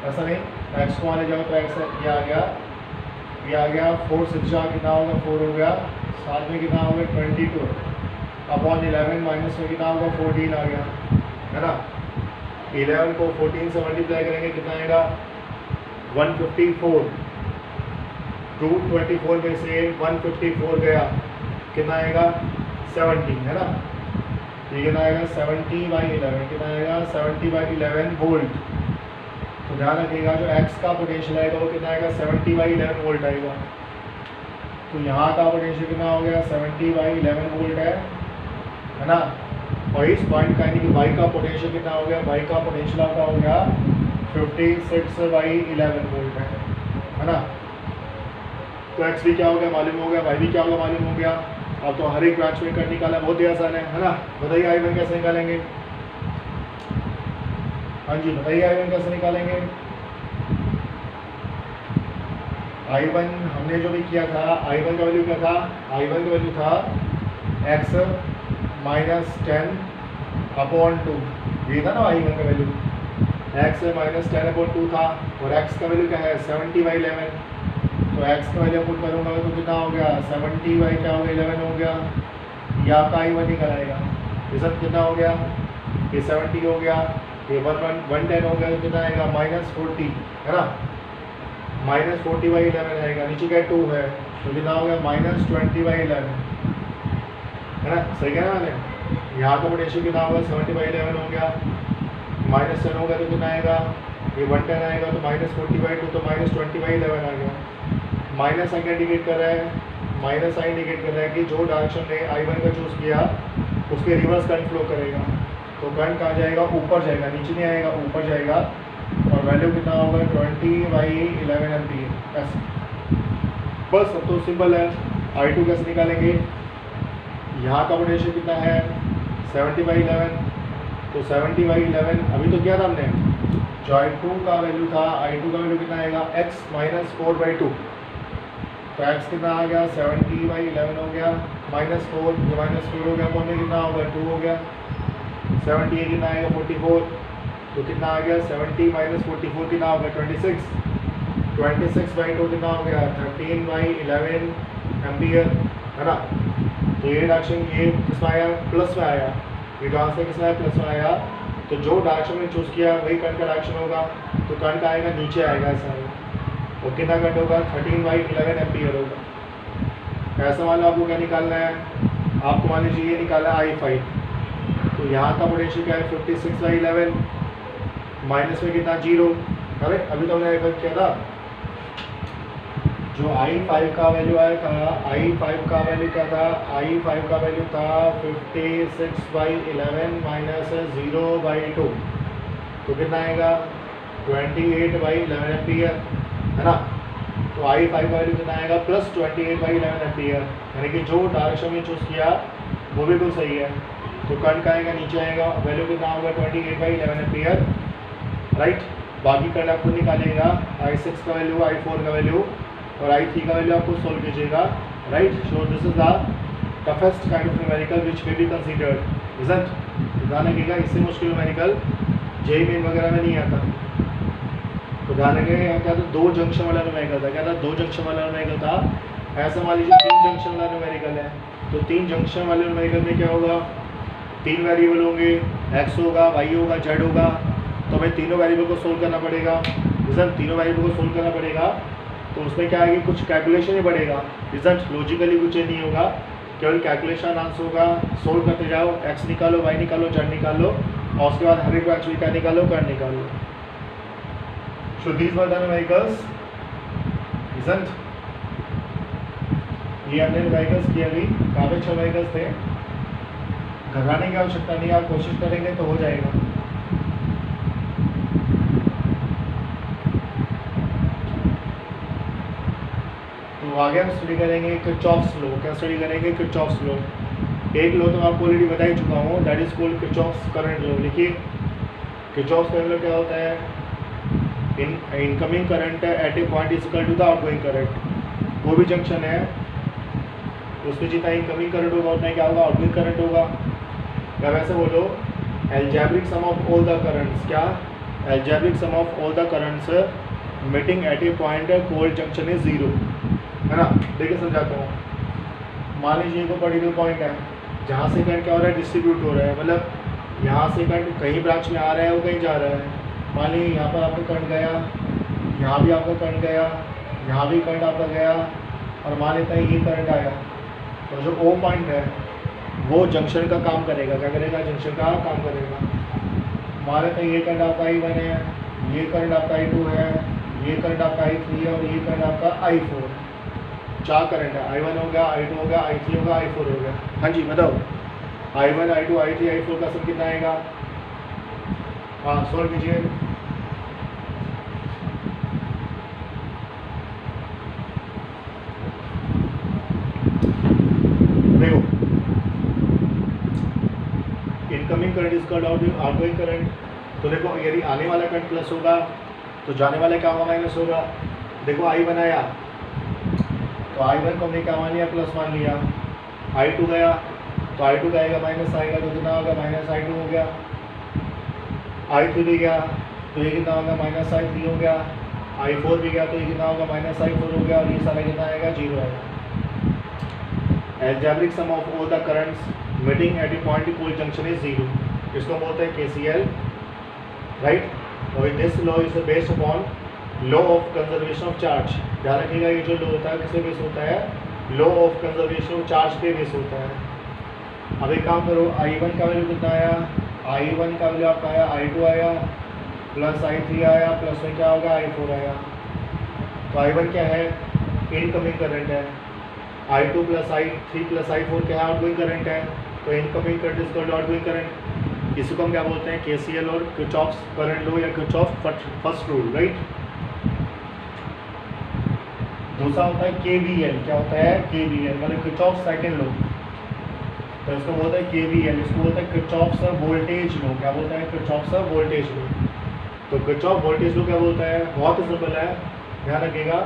ऐसा नहीं, x को आने जाओ तो x ये आ गया 4 6 कितना होगा 4 हो गया, साथ में कितना होगा 22 अपॉन 11 माइनस में कितना होगा 14 आ गया, है ना। 11 को 14 से मल्टीप्लाई करेंगे कितना आएगा 154, 224 में से 154 गया, कितना आएगा 70, है ना। ये कितना आएगा 70/11, कितना आएगा 70/11 वोल्ट। तो ध्यान रखिएगा जो x का पोटेंशियल आएगा वो कितना आएगा 70/11 वोल्ट आएगा। तो यहाँ का पोटेंशियल कितना हो गया 70/11 वोल्ट है ना। और इस पॉइंट का यानी कि y का पोटेंशियल कितना हो गया, y का पोटेंशियल आपका हो गया 56/11 वोल्ट है ना। तो x भी क्या हो गया मालूम हो गया, y भी क्या होगा मालूम हो गया। अब तो हर एक ब्रांच में करंट निकालना बहुत ही आसान है ना। बताइए I1 कैसे निकालेंगे? हाँ जी बताइए I1 कैसे निकालेंगे? I1 हमने जो भी किया था, I1 का वैल्यू क्या था? I1 का वैल्यू था x माइनस 10/2, ये था ना I1 का वैल्यू, x माइनस 10/2 था। और x का वैल्यू क्या है? 70/11। तो x का वैल्यू पुट करूँगा तो कितना हो गया? 70 बाई क्या हो गया? 11 हो गया। ये आपका I1 निकल आएगा। ये सब कितना हो गया? ये 70 हो गया, ये 110 हो गया, तो कितना आएगा? -40 है ना, -40/11 आएगा। नीचे क्या 2 है तो कितना हो गया? -20/11 है ना। सही है ना मैंने? यहाँ का पोटेंशियल कितना होगा? 70/11 हो गया, -10 होगा तो कितना आएगा? ये 110 आएगा, तो -40/2 तो -20/11 आ गया। माइनस साइन इंडिकेट कर रहा है, माइनस साइन इंडिकेट कर रहा है कि जो डायरेक्शन ने I1 का चूज़ किया उसके रिवर्स करंट फ्लो करेगा। तो करंट कहाँ जाएगा? ऊपर जाएगा, नीचे नहीं आएगा, ऊपर जाएगा। और वैल्यू कितना होगा? 20/11 एम्पीयर। ऐसे बस, अब तो सिंपल है। I2 कैसे निकालेंगे? यहाँ का पोटेंशियल कितना है? 70/11, तो 70/11 अभी तो किया था हमने। जो I2 का वैल्यू था, I2 का वैल्यू कितना आएगा? x minus 4/2। तो x कितना आ गया? 70/11 हो गया, -4, ये -4 हो गया, कौन में कितना होगा? 2 हो गया। 70 ये कितना आएगा? 44, तो कितना आ गया? 70 माइनस 44 कितना होगा? 26। 26/2 कितना हो गया? 13/11 एम्पियर है ना। तो ये डायरेक्शन ये किस में आया? प्लस में आया। ये ट्रांसफर किस में आया? प्लस में आया। तो जो डायरेक्शन में चूज़ किया वही करंट का डायरेक्शन होगा, तो करंट आएगा नीचे आएगा, ऐसा आएगा। और कितना करंट होगा? 13/11 एम्पियर होगा। ऐसा मान लो आपको क्या निकालना है? आपको मान लीजिए ये निकाला I5, तो यहाँ का पोटेंशियल क्या है? 56/11, माइनस में कितना? 0। अरे अभी तो हमने किया था, जो I5 का वैल्यू आया था, I5 का वैल्यू क्या था? I5 का वैल्यू था 56/11 माइनस 0/2, तो कितना आएगा? 28/11 एम्पियर है ना। तो I5 का वैल्यू कितना आएगा? प्लस 28/11 एम्पियर, यानी कि जो डायरेक्शन में चूज़ किया वो बिल्कुल सही है। तो करंट का आएगा नीचे आएगा, वैल्यू कितना होगा? 28/11 एम्पियर, राइट। बाकी करंट आपको निकालेगा I6 का वैल्यू, I4 का वैल्यू और I3 का वैल्यू आपको सोल्व कीजिएगा, right. So this is the toughest kind of numerical which may be considered, isn't. ध्यान रखिएगा, इससे मुश्किल न्यूमेरिकल जेईई मेन वगैरह में नहीं आता। तो ध्यान रखिएगा, यहाँ क्या था? 2 जंक्शन वाला न्यूमेरिकल था। क्या था? 2 जंक्शन वाला न्यूमेरिकल था। ऐसा मान लीजिए 3 जंक्शन वाला न्यूमेरिकल है, तो 3 जंक्शन वाले न्यूमेरिकल में क्या होगा? 3 वेरिएबल होंगे, x होगा, y होगा, z होगा। तो हमें तीनों वेरिएबल को सोल्व करना पड़ेगा, रिजल्ट तीनों वेरिएबल को सोल्व करना पड़ेगा। तो उसमें क्या आएगी? कुछ कैलकुलेशन ही बढ़ेगा, रिजल्ट लॉजिकली कुछ नहीं होगा, केवल कैलकुलेशन आंसर होगा। सोल्व करते जाओ, x निकालो, y निकालो, z निकालो, और उसके बाद हर एक ब्रांच में क्या निकालो? करंट निकालो। So these were the numericals, isn't? ये हमने numericals किए अभी, काफ़ी अच्छे numericals थे। घबराने की आवश्यकता नहीं, आप कोशिश करेंगे तो हो जाएगा। तो आगे हम स्टडी करेंगे किरचॉफ्स लॉ। क्या स्टडी करेंगे? Kirchhoff's law. एक लॉ तो मैं आपको ऑलरेडी बता ही चुका हूँ, that is called Kirchhoff's current law. लिखिए, किरचॉफ्स करंट लॉ क्या होता है? Incoming current at a point is equal to the outgoing current. वो भी जंक्शन है, उसमें जितना इनकमिंग करंट होगा उतना क्या होगा? आउटगोइंग करंट होगा। या वैसे बोलो, algebraic sum of all the currents, क्या? Algebraic sum of all the currents meeting at a point called junction is 0, है ना। देखिए समझाता हूँ। मान लीजिए कोई पर्टिकुलर पॉइंट है जहाँ से करंट क्या हो रहा है? डिस्ट्रीब्यूट हो रहा है, मतलब यहाँ से करंट कहीं ब्रांच में आ रहा है और कहीं जा रहा है। मान लीजिए यहाँ पर आपका करंट गया, यहाँ भी आपका करंट गया, यहाँ भी करंट आपका गया, और मान लेते हैं ये करंट आया। तो जो O पॉइंट है वो जंक्शन का काम करेगा। क्या करेगा? जंक्शन का काम करेगा। मान लेते हैं ये करंट आपका I1 है, ये करंट आपका I2 है, ये करंट आपका I3 है, और ये करंट आपका I4। 4 करंट है, I1 हो गया, I2 हो गया, I3 हो गया, I4 हो गया। हाँ जी बताओ, I1 I2 I3 I4 का सम कितना आएगा? हाँ सोल्व कीजिए। देखो कॉल्ड आउटगोइंग करंट। तो देखो यदि आने वाला करंट प्लस होगा तो जाने वाला क्या होगा, माइनस होगा। देखो आई वन आया तो आई वन को हमने क्या मान लिया, प्लस मान लिया। आई टू गया तो आई टू का आएगा माइनस आएगा, तो कितना होगा, माइनस आई टू हो गया। आई थ्री भी गया तो ये कितना होगा, माइनस आई थ्री हो गया। आई फोर भी गया तो ये कितना होगा, माइनस आई फोर हो गया। और ये सारा कितना आएगा, जीरो आएगा। Algebraic sum of all the currents meeting at a point equal junction is zero. इसको बोलते हैं KCL, राइट। और this law is based upon law of conservation of charge. ध्यान रखिएगा ये जो लॉ होता है किससे बेस होता है, law of conservation of charge पे बेस होता है। अब एक काम करो, I1 का वैल्यू कितना आया, I1 का वैल्यू आपका आया I2 आया प्लस I3 आया प्लस में क्या होगा, I4 आया। तो I1 क्या है, इनकमिंग करंट है। I2 plus I3 plus I4 क्या है, आउटगोइंग करंट है। तो incoming current is called outgoing current. इसी को हम क्या बोलते हैं, KCL और किरचॉफ्स करंट लॉ या किरचॉफ फर्स्ट रूल, राइट। दूसरा होता है KVL। क्या होता है, KVL मतलब किरचॉफ सेकंड लॉ। तो इसको बोलते हैं KVL, इसको बोलते हैं किरचॉफ्स वोल्टेज लॉ। क्या बोलता है, किरचॉफ्स वोल्टेज लॉ। तो किरचॉफ वोल्टेज लॉ क्या बोलता है, बहुत ही सिंपल है, ध्यान रखिएगा।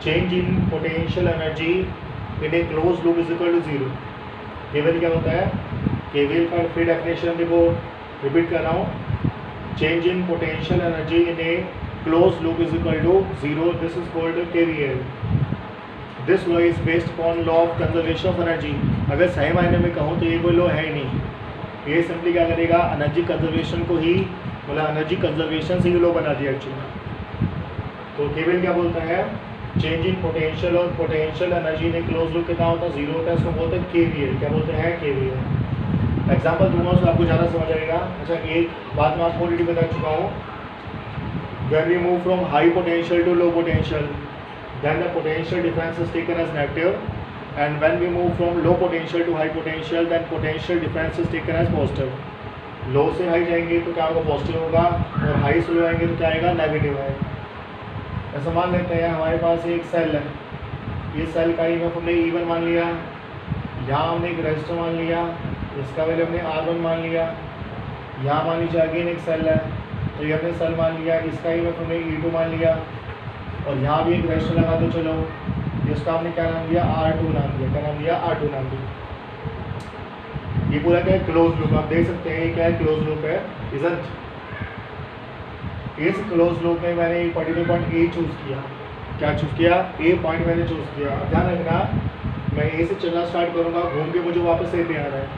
Change in potential energy in a close loop is equal to zero. KVL क्या होता है, KVL का फिर डेफिनेशन देखो, रिपीट कर रहा हूँ। Change in potential energy in a close loop is equal to zero. This is called KVL। This law is based upon law of conservation of energy. अगर सही मायने में कहूँ तो ये कोई लॉ है ही नहीं। ये सिंपली क्या करेगा, एनर्जी कंजर्वेशन को ही, मतलब एनर्जी कंजर्वेशन से ही लॉ बना दिया एक्चुअली। तो KVL क्या बोलता है, चेंज इन पोटेंशियल और potential energy in close loop कितना होता है, जीरो होता है। इसको बोलते हैं KVL। क्या बोलते हैं, KVL। एग्जाम्पल दूंगा उसको आपको ज़्यादा समझ आएगा। अच्छा एक बात मैं आपको ऑलरेडी बता चुका हूँ, when we move from high potential to low potential then the potential difference is taken as negative, and when we move from low potential to high potential then potential difference is taken as positive। लो से high जाएंगे तो क्या होगा, positive होगा, और high से लो आएंगे तो क्या आएगा, नेगेटिव आएगा। ऐसा मान लेते हैं हमारे पास एक सेल है, ये सेल का EMF हमने E1 मान लिया, यहाँ हमने एक रेजिस्टर मान लिया, इसका वैल्यू हमने R1 मान लिया। यहाँ मान लीजिए अगेन एक सेल है तो ये हमने सेल मान लिया, इसका EMF हमने E2 मान लिया, और यहाँ भी एक रेजिस्टर लगा दो चलो, जिसका हमने क्या नाम दिया, R2 नाम दिया। क्या नाम दिया, R2 नाम दिया। ये पूरा क्या है, क्लोज लूप। आप देख सकते हैं ये क्या है, क्लोज लूप है, इजंट। इस क्लोज लूप में मैंने एक पर्टिकुलर पॉइंट A चूज़ किया। क्या चूज़ किया, A पॉइंट मैंने चूज़ किया। ध्यान रखना, मैं A से चलना स्टार्ट करूँगा, घूम के मुझे वापस A पे आना है।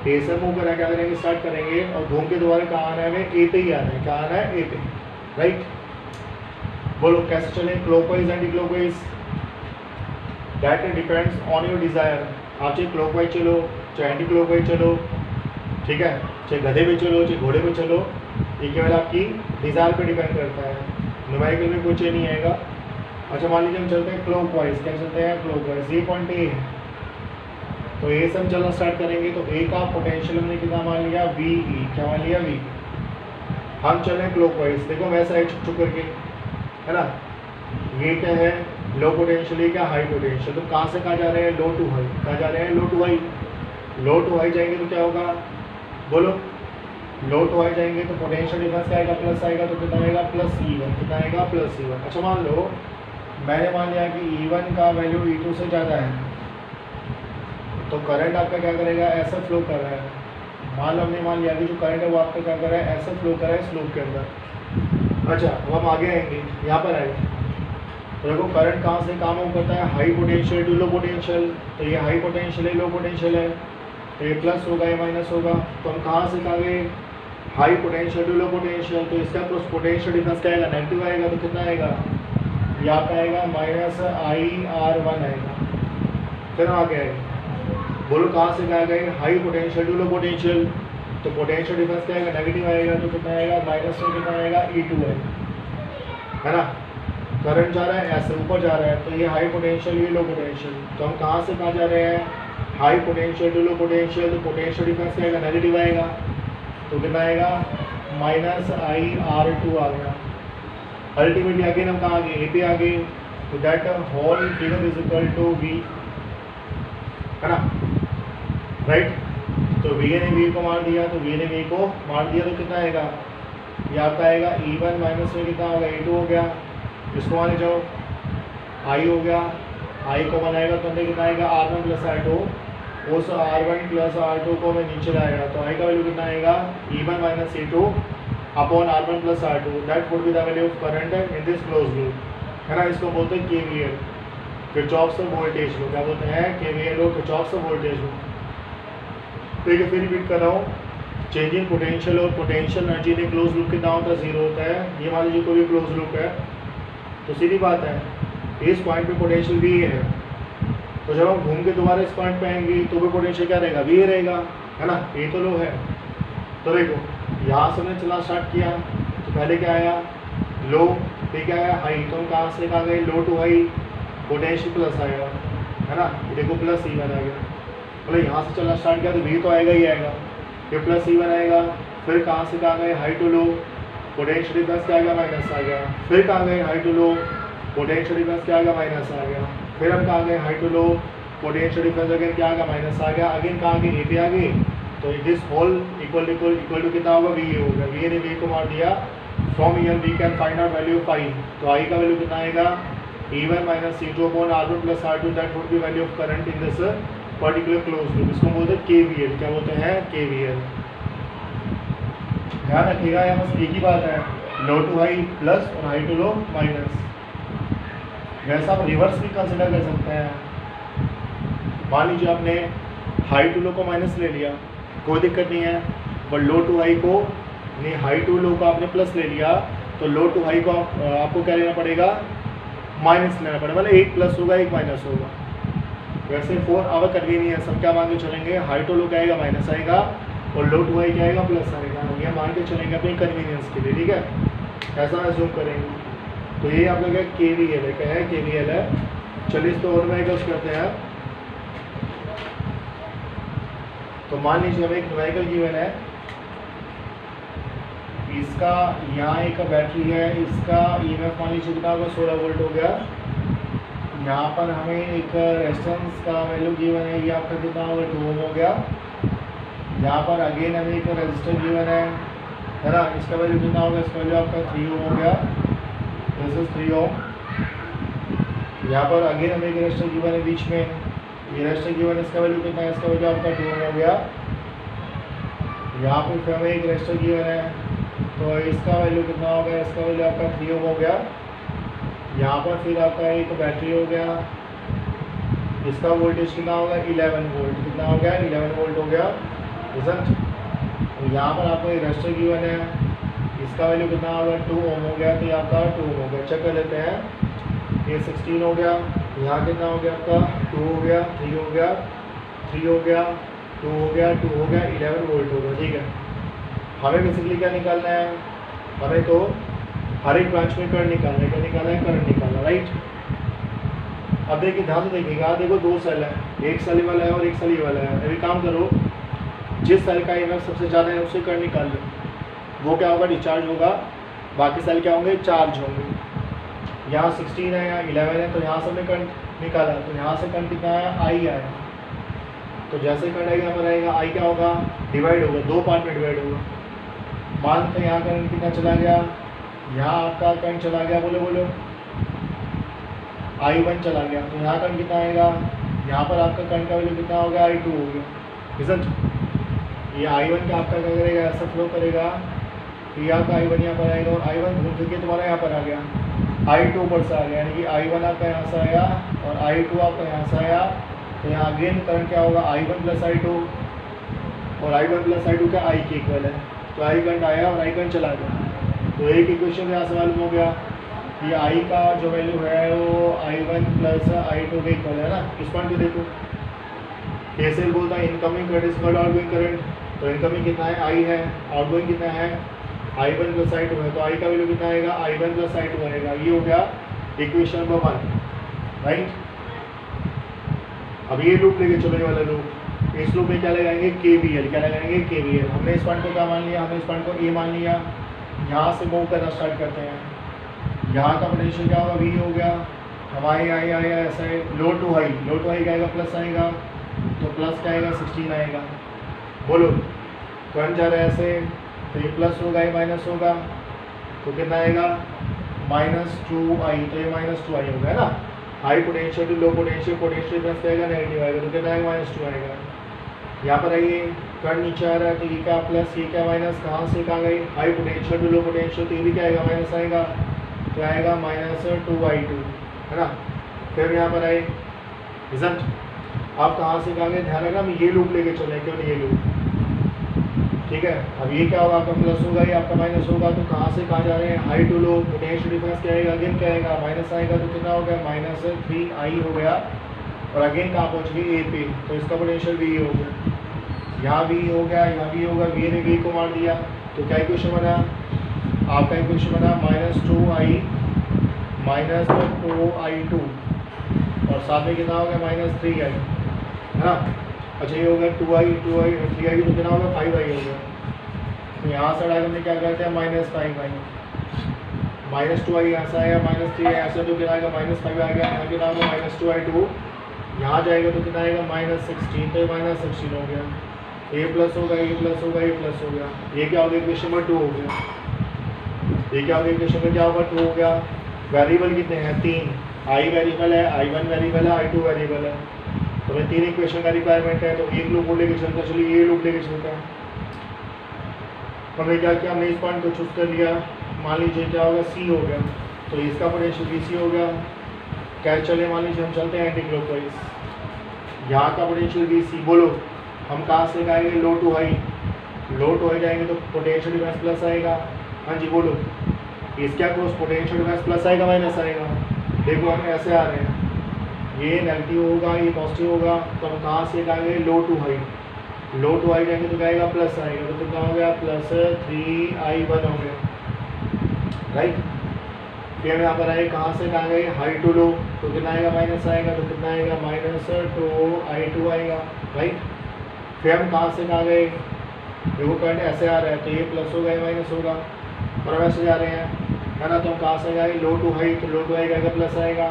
A से मूव करना क्या करेंगे, स्टार्ट करेंगे, और घूम के दोबारा कहाँ आना है, हमें A पे ही आना है। क्या आना है, A पे, राइट। बोलो कैसे चले, clockwise anti clockwise, that depends on your desire. आप चाहे क्लॉकवाइज चलो चाहे एंटी क्लॉकवाइज चलो, ठीक है, चाहे गधे पे चलो चाहे घोड़े पे चलो, ये केवल आपकी डिज़ायर पे डिपेंड करता है। न्यूमेरिकल में कोई चेंज नहीं आएगा। अच्छा मान लीजिए हम चलते हैं क्लॉकवाइज। क्या चलते हैं, क्लॉकवाइज। ये पॉइंट A है तो A से हम चलना स्टार्ट करेंगे तो A का पोटेंशियल हमने कितना मान लिया, VE। क्या मान लिया, V। हम चल रहे हैं क्लॉकवाइज, देखो वैसा है छुक छुक करके, है ना। ये क्या है, लो पोटेंशियल, ये क्या हाई पोटेंशियल। तो कहाँ से कहाँ जा रहे हैं, लो टू हाई। कहाँ जा रहे हैं, low to high. Low to high जाएंगे तो क्या होगा, बोलो, लो टू हाई जाएंगे तो पोटेंशियल डिफरेंस क्या आएगा, प्लस आएगा। तो कितना आएगा, प्लस E1। कितना आएगा, प्लस E1। अच्छा मान लो मैंने मान लिया कि E1 का वैल्यू E2 से ज़्यादा है, तो करंट आपका क्या करेगा, ऐसा फ्लो कर रहा है। मान लो हमने मान लिया कि जो करंट है वो आपका क्या कर रहा है, ऐसा फ्लो कर रहा है इस लूप के अंदर। अच्छा अब हम आगे आएंगे, यहाँ पर आए तो देखो करंट कहाँ से कहाँ मूव करता है, high potential to low potential. तो ये हाई पोटेंशियल है, लो पोटेंशियल है, तो ये प्लस होगा, ये माइनस होगा। तो हम कहाँ से कहाँ गए, high potential to low potential. तो इसका पोटेंशियल डिफरेंस क्या आएगा, नेगेटिव आएगा। तो कितना आएगा, ये आपका आएगा -IR1 आएगा। फिर हम आगे आएंगे, बोलो कहाँ से कहाँ गए, high potential to low potential. तो पोटेंशियल डिफरेंस क्या आएगा, नेगेटिव आएगा। तो कितना आएगा, माइनस में कितना आएगा, E2 है ना। करंट जा रहा है ऐसे ऊपर जा रहा है, तो ये हाई पोटेंशियल, ये लो पोटेंशियल। तो हम कहाँ से कहाँ जा रहे हैं, high potential to low potential. तो पोटेंशियल डिफरेंस क्या आएगा, नेगेटिव आएगा। तो कितना आएगा, -IR2 आ गया। अल्टीमेटली अगेन हम कहाँ आ गए, A पे आ गए। तो that whole figure is equal to V, है ना, राइट। तो वी ए ने वी को मार दिया, तो वी ने वी को मार दिया, तो कितना आएगा, ये आपका आएगा E1 माइनस में कितना होगा, E2 हो गया, इसको मान जाओ I हो गया, I को बनाएगा तो अंदर कितना आएगा R1 प्लस R2, उस R1 प्लस R2 को मैं नीचे लाएगा तो I का वैल्यू कितना आएगा E1 minus E2 upon R1 plus R2, that would be the value of current in this close loop, है ना। इसको बोलते हैं KVL, किरचॉफ्स वोल्टेज लॉ। क्या बोलते हैं, KVL और किरचॉफ्स वोल्टेज लॉ। ठीक है, फिर रिपीट कर रहा हूँ, चेंजिंग पोटेंशियल और पोटेंशियल एनर्जी ने क्लोज लूप कितना होता है, जीरो होता है। ये मान लीजिए कोई भी क्लोज लूप है, तो सीधी बात है इस पॉइंट पे पोटेंशियल V है, तो जब हम घूम के दोबारा इस पॉइंट पे आएंगे तो भी पोटेंशियल क्या रहेगा, V रहेगा, है ना। ये तो लो है, तो देखो यहाँ से हमने चलना स्टार्ट किया तो पहले क्या आया लो, फिर क्या आया हाई, तो हम कहाँ से कहाँ गए, लो टू हाई, पोटेंशियल प्लस आएगा, है ना। ये देखो प्लस E1 आ गया, बोले यहाँ से चलना स्टार्ट किया तो V तो आएगा ही आएगा, फिर प्लस E1 आएगा, फिर कहाँ से कहाँ गए high to low, potential difference क्या आ गया, माइनस आ गया, फिर कहाँ गए high to low, potential difference क्या आ गया, माइनस आ गया, फिर हम कहाँ गए high to low, potential difference again क्या आ गया, माइनस आ गया, अगेन कहाँ गए A पे आ गए, तो दिस होल इक्वल टू कितना होगा, VA होगा, VA ने V को मार दिया। From here we can find out value of I, तो I का वैल्यू कितना आएगा E1 minus C2 upon R1 plus R2, that would be value of current in this particular close loop. इसको बोलते हैं KVL। क्या बोलते हैं, KVL। ध्यान रखिएगा, यहाँ बस एक ही बात है, लो टू हाई प्लस और हाई टू लो माइनस। वैसा आप रिवर्स भी कंसिडर कर सकते हैं। मान लीजिए आपने हाई टू लो को माइनस ले लिया, कोई दिक्कत नहीं है, पर लो टू हाई को नहीं, हाई टू लो को आपने प्लस ले लिया, तो लो टू हाई को आपको क्या लेना पड़ेगा, माइनस लेना पड़ेगा, मतलब एक प्लस होगा एक माइनस होगा। वैसे फॉर आवर कन्वीनियंस हम क्या मान के चलेंगे, हाई टू लो क्या आएगा, माइनस आएगा, और लो टू हाई क्या आएगा, प्लस आएगा, ये मान के चलेंगे अपनी कन्वीनियंस के लिए, ठीक है, ऐसा एज्यूम करेंगे। तो ये आप लोग KVL है, क्या है, KVL है। चलिए इस तो और में यूज करते हैं। तो मान लीजिए हमें एक न्यूमेरिकल गिवन है, इसका यहाँ एक बैटरी है, इसका EMF मान लीजिए कितना होगा, 16 वोल्ट हो गया। यहाँ पर हमें एक रेजिस्टेंस का वैल्यू गिवन है, ये आपका कितना होगा, 2 ओम हो गया। यहाँ पर अगेन हमें एक रेजिस्टर गिवन है ना, इसका वैल्यू कितना होगा, इसका वैल्यू आपका 3 ओम हो गया, दिस इज 3 ओम। यहाँ पर अगेन हमें एक रेजिस्टर गिवन है बीच में, ये रेजिस्टर गिवन है, इसका वैल्यू कितना है, इसका वैल्यू आपका 2 ओम हो गया। यहाँ पर फिर हमें एक रेजिस्टर गिवन है, तो इसका वैल्यू कितना हो गया, इसका वैल्यू आपका 3 ओम हो गया। यहाँ पर फिर आपका एक बैटरी हो गया, इसका वोल्टेज कितना होगा, 11 वोल्ट, कितना हो गया, 11 वोल्ट हो गया, रिजल्ट। यहाँ पर आपको एक रेजिस्टर गिवन है, इसका वैल्यू कितना होगा, 2 ओम हो गया, तो ये आपका 2 ओम हो गया। चेक कर लेते हैं, ये 16 हो गया, यहाँ कितना हो गया आपका, 2 हो गया, 3 हो गया, 3 हो गया, 2 हो गया, 2 हो गया, 11 वोल्ट हो गया, ठीक है। हमें बेसिकली क्या निकालना है, हमें तो हर एक ब्रांच में करंट निकालना है, क्या निकालना है, करंट निकालना, राइट। अब देखिए ध्यान से देखिएगा, देखो 2 सेल है, एक सेल वाला है और एक सेल वाला है। अभी काम करो, जिस सेल का EMF सबसे ज़्यादा है उससे करंट निकाल लो, वो क्या होगा, डिस्चार्ज होगा, बाकी सेल क्या होंगे, चार्ज होंगे। यहाँ 16 है, यहाँ 11 है, तो यहाँ से हमने करंट निकाला, तो यहाँ से करंट कितना आया, I आया। तो जैसे करंट आएगा यहाँ पर आएगा, I क्या होगा, डिवाइड होगा, 2 पार्ट में डिवाइड होगा। मान लेते हैं यहाँ करंट कितना चला गया, यहाँ आपका करंट चला गया, बोलो बोलो, I1 चला गया, तो यहाँ करंट कितना आएगा, यहाँ पर आपका करंट का वैल्यू कितना हो गया, I2 हो गया, रिजल्ट। ये I1 का आपका क्या करेगा, ऐसा फ्लो करेगा, फिर आपका I1 यहाँ पर आएगा, और I1 घूम फिर के तुम्हारा यहाँ पर आ गया, I2 ऊपर से आ गया, यानी कि I1 आपका यहाँ से आया और I2 आपका यहाँ से आया, तो यहाँ अगेन करंट क्या होगा, I1 प्लस I2, और I1 प्लस I2 का I के इक्वल है, तो I करंट आया और I करंट चला गया। तो एक इक्वेशन यहाँ से मालूम हो गया कि I का जो वैल्यू है वो I1 प्लस I2 के इक्वल है ना। इस पॉइंट पे देखो, KCL बोलता है incoming current is equal outgoing current, तो इनकमिंग कितना है, I है, आउटगोइंग कितना है, I1 प्लस I2 है, तो I का वैल्यू कितना आएगा, I1 प्लस I2 आएगा। ये हो गया इक्वेशन नंबर 1, राइट। अब ये लूप लेके चलने वाला लूप, इस लूप में क्या लगाएंगे, KVL, क्या लगाएंगे, KVL। हमने इस पॉइंट को क्या मान लिया, हमने इस पॉइंट को A मान लिया, यहाँ से मूव करना स्टार्ट करते हैं। यहाँ का पोटेंशियल क्या होगा, V हो गया, हमारे आया ऐसा है, लो टू हाई क्या आएगा, प्लस आएगा, तो प्लस क्या आएगा, 16 आएगा, बोलो, करंट जा रहा है ऐसे, तो ये प्लस होगा ये माइनस होगा, तो कितना आएगा -2i, तो ये -2i होगा, है ना। High potential to low potential, potential difference आएगा नेगेटिव आएगा, तो कितना आएगा -2 आएगा। यहाँ पर आइए करंट नीचे आ रहा है, तो ये क्या प्लस ये क्या माइनस, कहाँ से कहाँ गई, high potential to low potential, तो ये भी क्या आएगा माइनस आएगा, तो आएगा -2i2, है ना। फिर यहाँ पर आए रिजल्ट, आप कहाँ से कहाँ गए, ध्यान रखना हम ये लूप लेके चले, केवल ये लूप, ठीक है। अब ये क्या होगा, आपका प्लस होगा, ये आपका माइनस होगा, तो कहाँ से कहाँ जा रहे हैं, high to low, potential difference क्या आएगा, अगेन क्या आएगा माइनस आएगा, तो कितना हो गया -3i हो गया, और अगेन कहाँ पहुँच गई ए पे, तो इसका पोटेंशियल वी हो गया, यहाँ वी हो गया, यहाँ वी होगा, वी ने वी को मार दिया, तो क्या इक्वेशन बना आपका, इक्वेशन बना -2i -4i2, और साथ में कितना हो गया -3i, है ना। अच्छा ये हो गया 2i 3i, तो कितना हो गया 5i हो गया, तो यहाँ से हटा हमने क्या करते हैं -5i, -2i यहाँ से आएगा, -3i यहाँ से, तो कितना आएगा -5 आ गया, यहाँ कितना होगा -2i2, यहाँ जाएगा तो कितना आएगा -16, तो ये -16 हो गया, ये प्लस होगा ये प्लस होगा ये प्लस हो गया, ये क्या हो गया इक्वेशन नंबर 2 हो गया, ये क्या हो गया इक्वेशन में क्या होगा 2 हो गया। वेरिएबल कितने हैं 3, i वेरिएबल है, i1 वेरिएबल है, i2 वेरिएबल है, तो मैं 3 इक्वेशन का रिक्वायरमेंट है, तो एक लूप लेके चलता, चलिए ये लूप लेके चलता है। हमने क्या किया, हमने इस पॉइंट को चूज कर लिया, मान लीजिए क्या होगा सी हो गया, तो इसका पोटेंशियल बी सी हो गया, क्या चले मान लीजिए हम चलते हैं एंटी क्लॉकवाइज, यहाँ का पोटेंशियल बी सी, बोलो हम कहाँ से आएंगे, लो टू हाई जाएंगे तो पोटेंशियल डिफरेंस प्लस आएगा, हाँ जी बोलो, इसका क्रॉस पोटेंशियल डिफरेंस प्लस आएगा माइनस आएगा, देखो हम ऐसे आ रहे हैं, ये नेगेटिव होगा ये पॉजिटिव होगा, तो हम कहाँ से आएंगे लो टू हाई जाएंगे तो क्या आएगा प्लस आएगा, तो कितना हो गया +3i1 हो गया, राइट। फिर यहाँ पर आए कहाँ से कहाँ गए, हाई टू लो, तो कितना आएगा माइनस आएगा, तो कितना आएगा -2i2 आएगा, राइट। फिर हम कहाँ से कहाँ गए, देखो करंट ऐसे आ रहा है, तो ये प्लस होगा ये माइनस होगा, और हम ऐसे जा रहे हैं, है ना, तो हम कहाँ से गए लो टू हाई, तो लो टू हाई का प्लस आएगा,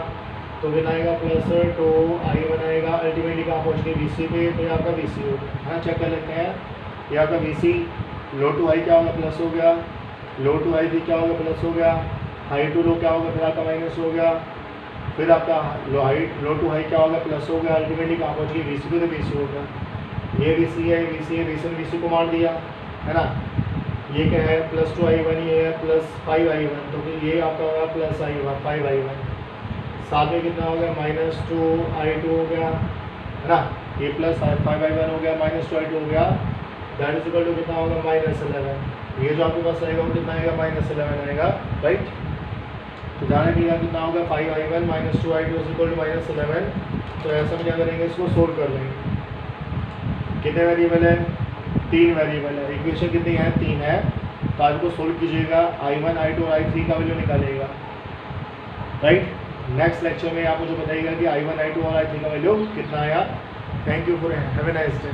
तो कितना आएगा +2i1 आएगा, अल्टीमेटली कहाँ पहुँच गए VC पे, तो ये आपका VC हो गया, हाँ चेक कर लेते हैं, ये आपका VC, लो टू हाई क्या होगा प्लस हो गया, लो टू हाई भी क्या होगा प्लस हो गया, हाई टू लो क्या होगा फिर आपका माइनस हो गया, फिर आपका लो टू हाई क्या होगा प्लस हो गया, अल्टीमेटली कहाँ पहुँच गई VC पे, तो VC हो गया, ये VC है VC है, VC ने VC को मार दिया, है ना। ये क्या है +2i1, ये है +5i1, तो फिर ये आपका होगा +i1 5i1, साथ में कितना हो गया -2i2 हो गया, है ना, ये +5i1 हो गया, -2i2 हो गया, दैट इज इक्वल टू कितना होगा -11, ये जो आपके पास आएगा वो कितना आएगा -11 आएगा, राइट। तो ध्यान रखिएगा कितना होगा 5i1 -2i2 is equal to -11, तो ऐसा में क्या करेंगे इसको सोल्व कर लेंगे, कितने वेरिएबल है 3 वेरिएबल है, इक्वेशन कितनी है 3 है, तो आज को सोल्व कीजिएगा, i1 i2 और i3 का वैल्यू निकालिएगा, राइट। नेक्स्ट लेक्चर में आप मुझे बताइएगा कि i1 i2 और i3 का वैल्यू कितना आया। Thank you for have a nice day.